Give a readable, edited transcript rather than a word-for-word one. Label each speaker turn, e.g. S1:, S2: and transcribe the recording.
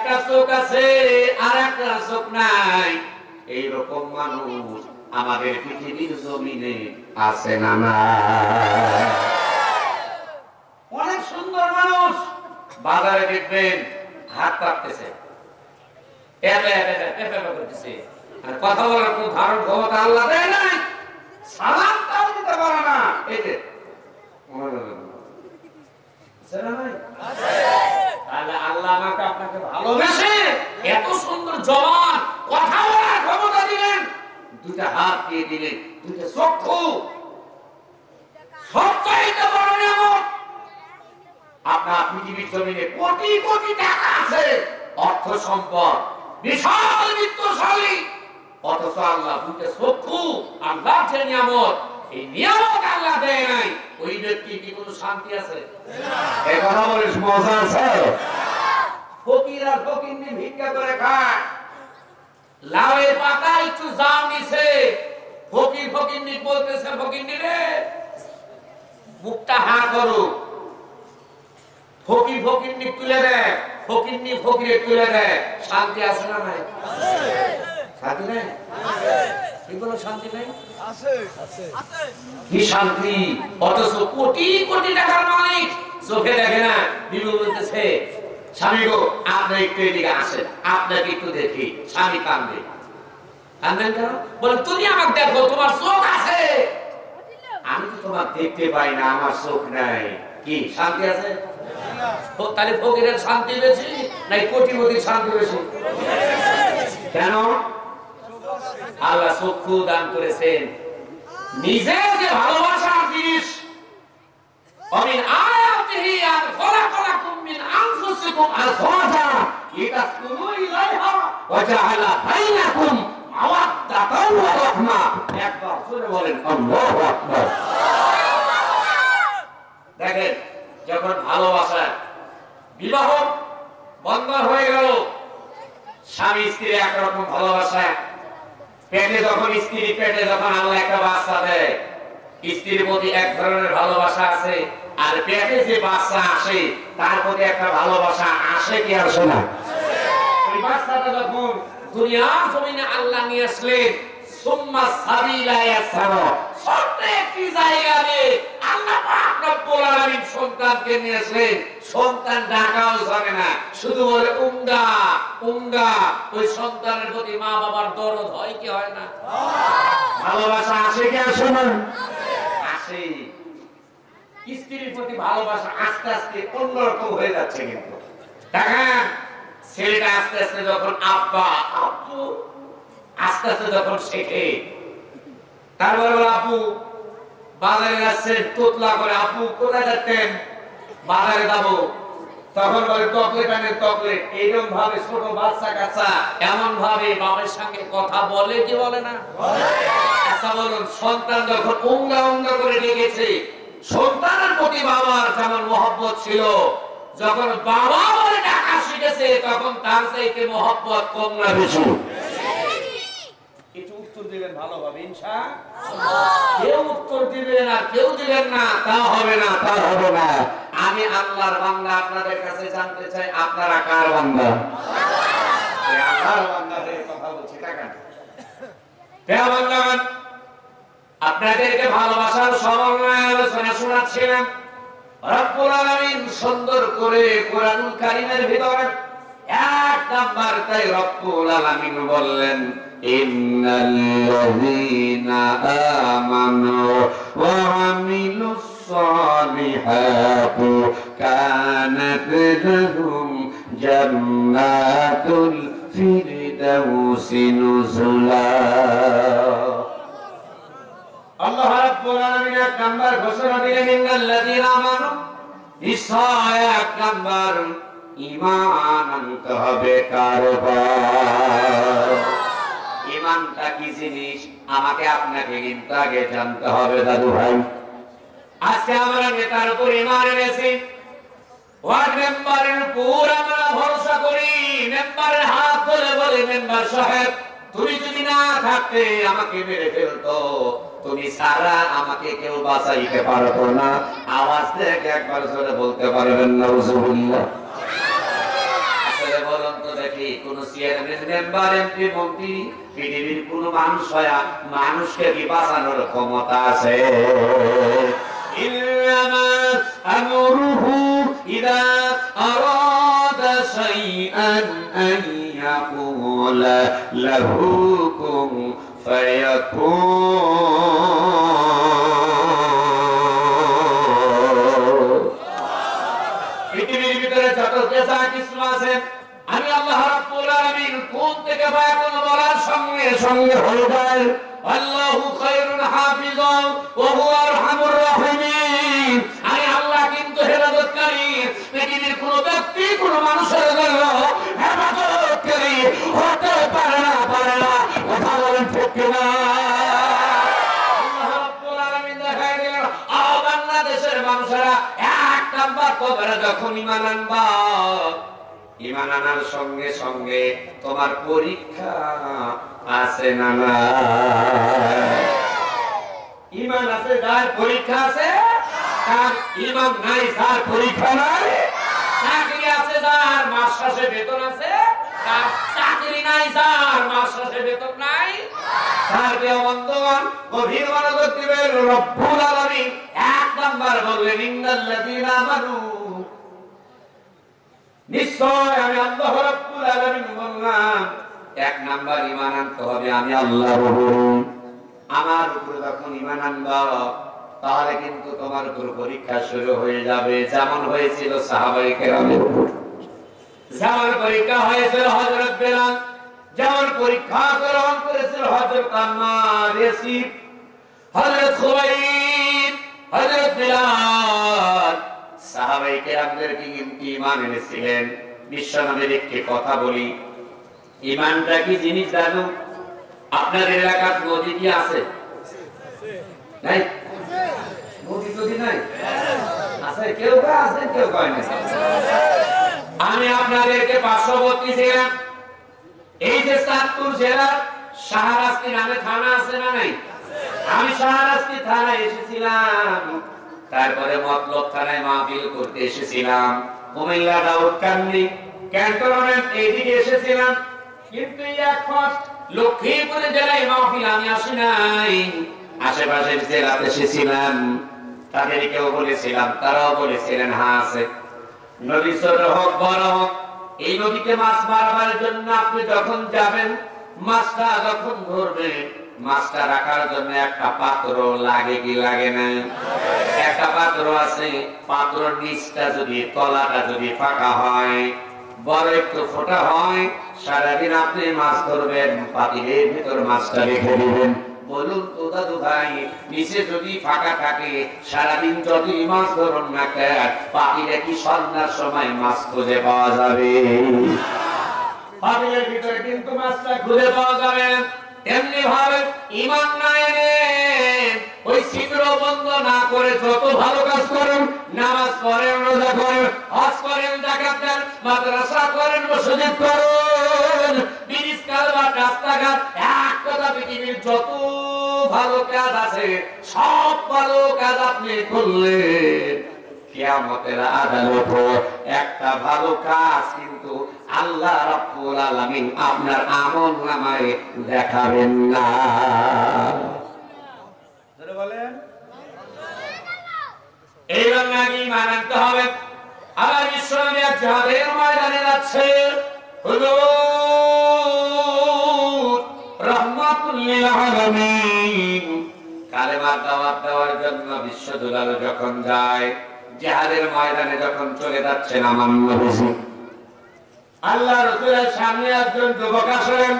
S1: একটা চোখ আছে আর একটা চোখ নাই, এইরকম মানুষ আমাদের পৃথিবীর জমিনে আছে না? না, অনেক সুন্দর মানুষ বাজারে দেখবেন হাত পাততেছে, করতেছে, আর কথা বলার কোন ধারণ ক্ষমতা আল্লাহ দেয় নাই, সালাম তাও দিতে পারে না। এই যে আল্লাহ আমাকে আপনাকে ভালোবেসে এত সুন্দর জবান, কথা বলার ক্ষমতা দিলেন, দুইটা হাত দিয়ে দিলেন, দুইটা চক্ষু, সবচাইতে বড় নিয়ামত। আপনার পৃথিবীর জমিনে কোটি কোটি টাকা আছে, অর্থ সম্পদ, বিশাল বিত্তশালী, অথচ আল্লাহ দুইটা চক্ষু, আল্লাহ যে নিয়ামত, এই নিয়ামত আল্লাহ দেয় নাই, ওই ব্যক্তি কি কোনো শান্তি আছে? এই কথা বলিস মজা আছে? ফকির আর ফকিন্নি ভিক্ষা করে খায়, লাউয়ের পাতা একটু জাম নিছে, ফকির ফকিন্নি বলতেছে, ফকিন্নি রে মুখটা হা করো, ফকির ফকিন্নি তুলে দেয়, ফকিন্নি ফকিরে তুলে দেয়, শান্তি আছে না নাই? শান্তি নাই? এগুলো শান্তি নাই? কি শান্তি? অথচ কোটি কোটি টাকার মালিক চোখে দেখে না, বিবি বলতেছে, স্বামী গো আপনি একটু এদিকে আসেন, আপনাকে একটু দেখি। স্বামী কান্দে, কান্দেন কেন? বলে তুমি আমাকে দেখো, তোমার চোখ আছে, আমি তো তোমার দেখতে পাই না, আমার চোখ নাই। কি শান্তি আছে? তাহলে ফকিরের শান্তি বেশি নাই কোটিপতির শান্তি বেশি? কেন? আল্লাহ চক্ষু দান করেছেন, নিজে যে ভালোবাসার জিনিস, অমিন আয়াতিহি আন খলাকালাকুম মিন আনফুসিকুম আযওয়াজা লিতাসকুনু ইলাইহা ওয়া জাআলা বাইনাকুম মাওয়াদ্দাতান ওয়া রাহমা। একবার জোরে বলেন আল্লাহু আকবার। দেখেন, যখন ভালোবাসা বিবাহ বন্ধন হয়ে গেল, স্বামী স্ত্রী একরকম ভালোবাসা, পেটে যখন স্ত্রী পেটে যখন আল্লাহ একটা বাচ্চা দেয়, স্ত্রীর প্রতি এক ধরনের ভালোবাসা আছে, আর পেটে যে বাচ্চা আসে তার প্রতি একটা ভালোবাসা আসে কি আসে না? ওই বাচ্চাটা যখন দুনিয়ার জমিনে আল্লাহ নিয়ে আসলেন, সুম্মা সাবিলা ইয়াসারা, ছোট্ট একটি জায়গাতে আল্লাহ পাক রব্বুল আলামিন সন্তানকে নিয়ে আসলেন, সন্তান ডাকাও জানে না, শুধু বলে উঙ্গা উঙ্গা। ওই সন্তানের প্রতি মা বাবার দরদ হয় কি হয় না? ভালোবাসা আসে কি আসে না? আসে। স্ত্রীর প্রতি ভালোবাসা আস্তে আস্তে অন্যরকম হয়ে যাচ্ছে। কিন্তু দেখেন, ছেলেটা আস্তে আস্তে যখন আব্বা আব্বু আস্তে আস্তে যখন শেখে, তারপরে বলে আপু বাজারে যাচ্ছেন, তোতলা করে, আপু কোথায় যাচ্ছেন? বাজারে যাবো। তখন বলে চকলেট আনে, চকলেট। এইরকম ভাবে ছোট বাচ্চা কাচ্চা এমন ভাবে বাবার সঙ্গে কথা বলে কি বলে না? আচ্ছা বলুন, সন্তান যখন উঙ্গা উঙ্গা করে ডেকেছে, সন্তানের প্রতি বাবার যেমন মহব্বত ছিল, যখন বাবা বলে ডাকা শিখেছে, তখন তার চাইতে মহব্বত কম না বেশি? একটু উত্তর দিবেন ভালোভাবে ইনশাআল্লাহ। কেউ উত্তর দিবেন আর কেউ দিবেন না, তা হবে না, তা হবে না। আমি আল্লাহর বান্দা, আপনাদের কাছে জানতে চাই আপনারা কার বান্দা? আল্লাহর বান্দাদের কথা বলছি। টাকা প্রিয় বান্দাগণ, আপনাদেরকে ভালোবাসার সমন্বয় আলোচনা শোনাচ্ছিলাম। রব্বুল আলামিন সুন্দর করে কোরআনুল কারীমের ভিতরে এক নাম্বার তাই রব্বুল আলামিন বললেন, ইন্নাল্লাযীনা আমানু ওয়া আমিলুস সালিহাতি কানাত লাহুম জান্নাতুল ফিরদাউসি নুজুলা। আল্লাহ রাব্বুল আলামিন এক নাম্বার ঘোষণা দিলেন, ইন্নাল্লাযীনা আমানু, নিশ্চয় এক নাম্বার ঈমান আনতে হবে। কারবার ঈমানটা কি জিনিস আমাকে আপনাকে কিন্তু আগে জানতে হবে দাদু ভাই। আজকে আমরা নেতার উপর ঈমান এনেছি, ওয়ার্ড মেম্বারের উপর আমরা ভরসা করি, মেম্বারের হাত ধরে বলে, মেম্বার সাহেব তুমি যদি না থাকতে আমাকে মেরে ফেলতো, তুমি সারা আমাকে কেউ বাঁচাইতে পারতো না। আওয়াজ থেকে একবার জোরে বলতে পারবেন না? নাউজুবিল্লাহ। আসলে বলুন তো কি কোন চেয়ারম্যান মেম্বার এমপি মন্ত্রী পৃথিবীর কোন মানুষ হয় মানুষকে কি বাঁচানোর ক্ষমতা আছে? ইন্নামা আমরুহু ইযা আরাদা শাইআন আন ইয়াকুলা লাহু কুন ফায়াকুন। পৃথিবীর ভিতরে যত যা কিছু আছে আমি আল্লাহ রাব্বুল আলামিন কোন থেকে ফায়াকুন বলার সঙ্গে সঙ্গে হয়ে যায়। আল্লাহু খায়রুল হাফিজা ওয়া হুয়া আরহামুর রাহিমিন। আমি আল্লাহ কিন্তু হেফাজতকারী। পৃথিবীর কোন ব্যক্তি কোন মানুষের জন্য হেফাজতকারী হতে পারে না কথা বলেন ঠিক কিনা? আল্লাহ রাব্বুল আলামিন দেখায় দিলেন বাংলাদেশের মানুষেরা এক নাম্বার তোমরা যখন ঈমান আনবা, ঈমান আনার সঙ্গে সঙ্গে তোমার পরীক্ষা আছে না না? ঈমান আছে যার পরীক্ষা আছে, তার ঈমান নাই যার পরীক্ষা নাই। চাকরি আছে যার মাস শেষে বেতন আছে, তার চাকরি নাই যার মাস শেষে বেতন নাই। তার প্রিয় বন্ধুগণ, গভীর মনোযোগ দিবেন। রব্বুল আলামিন এক নাম্বার বললেন ইন্নাল্লাযীনা আমানু, নিশ্চয় আমি আল্লাহ রাব্বুল আলামিন বললাম এক নাম্বার ঈমান আনতে হবে আমি আল্লাহর উপর। আমার উপরে যখন ঈমান আনবা তাহলে কিন্তু তোমার উপর পরীক্ষা শুরু হয়ে যাবে, যেমন হয়েছিল সাহাবায়ে কেরামের উপর, যেমন পরীক্ষা হয়েছিল হযরত বেলাল, যেমন পরীক্ষা গ্রহণ করেছিল হযরত আম্মার, ইয়াসির, হযরত খুবাইব, হযরত বিলাল। সাহাবায়ে কেরামদের কিন্তু ঈমান এনেছিলেন। বিশ্বনবীর একটি কথা বলি, ঈমানটা কি জিনিস জানো? আপনাদের এলাকার নদী কি আছে? নাই? নদী নদী নাই? আছে, কেউ কা আছে, কেউ কয় না। আমি আপনাদেরকে পার্শ্ববর্তী জেলা, এই যে চাঁদপুর জেলার শাহরাস্তি নামে থানা আছে না নাই? আমি শাহরাস্তি থানায় এসেছিলাম, তারপরে মতলব থানায় মাহফিল করতে এসেছিলাম, কুমিল্লা দাউদকান্দি ক্যান্টনমেন্ট এইদিকে এসেছিলাম, কিন্তু এখন লক্ষ্মীপুরে জেলায় মাহফিল আমি আসি নাই, আশেপাশের জেলাতে এসেছিলাম। তাদেরকেও বলেছিলাম, তারাও বলেছিলেন হ্যাঁ আছে। নদী ছোট হোক বড় হোক, এই নদীতে মাছ মারবার জন্য আপনি যখন যাবেন, মাছটা যখন ধরবেন, মাছটা রাখার জন্য একটা পাত্র লাগে কি লাগে না? একটা পাত্র আছে, পাত্রর নিচটা যদি, তলাটা যদি ফাঁকা হয়, বড় একটু ফোঁটা হয়, সারাদিন আপনি মাছ ধরবেন, পাতিলের ভিতর মাছটা রেখে দিবেন। বলুন তো দাদু ভাই, নিচে যদি ফাঁকা থাকে, সারাদিন যদি মাছ ধরুন না কেন, পাতিলে কি সন্ধ্যার সময় মাছ খুঁজে পাওয়া যাবে? পাতিলের ভিতরে কিন্তু মাছটা খুঁজে পাওয়া যাবে না। এমনি ভাবে ঈমান না এনে ওই ছিদ্র বন্ধ না করে যত ভালো কাজ করেন, নামাজ পড়েন, রোজা করেন, হজ করেন, যাকাত দেন, মাদ্রাসা করেন, মসজিদ করেন, ব্রিজ কালভার্ট, রাস্তাঘাট, এক কথা পৃথিবীর যত ভালো কাজ আছে সব ভালো কাজ আপনি করলেন, কিয়ামতের আদালতে একটা ভালো কাজ কিন্তু আল্লাহ রাব্বুল আলামিন আপনার আমলনামায় দেখাবেন না। জোরে বলেন। এইবার নাকি ঈমান আনতে হবে। আবার বিশ্বনবী জিহাদের ময়দানে যাচ্ছে, হুজুর রাহমাতুল লিল আলামিন কালেমার দাওয়াত দেওয়ার জন্য বিশ্বদুলাল যখন যায়, জিহাদের ময়দানে যখন চলে যাচ্ছেন আমার নবী, আল্লাহ রাসূলের সামনে একজন যুবক আসলেন।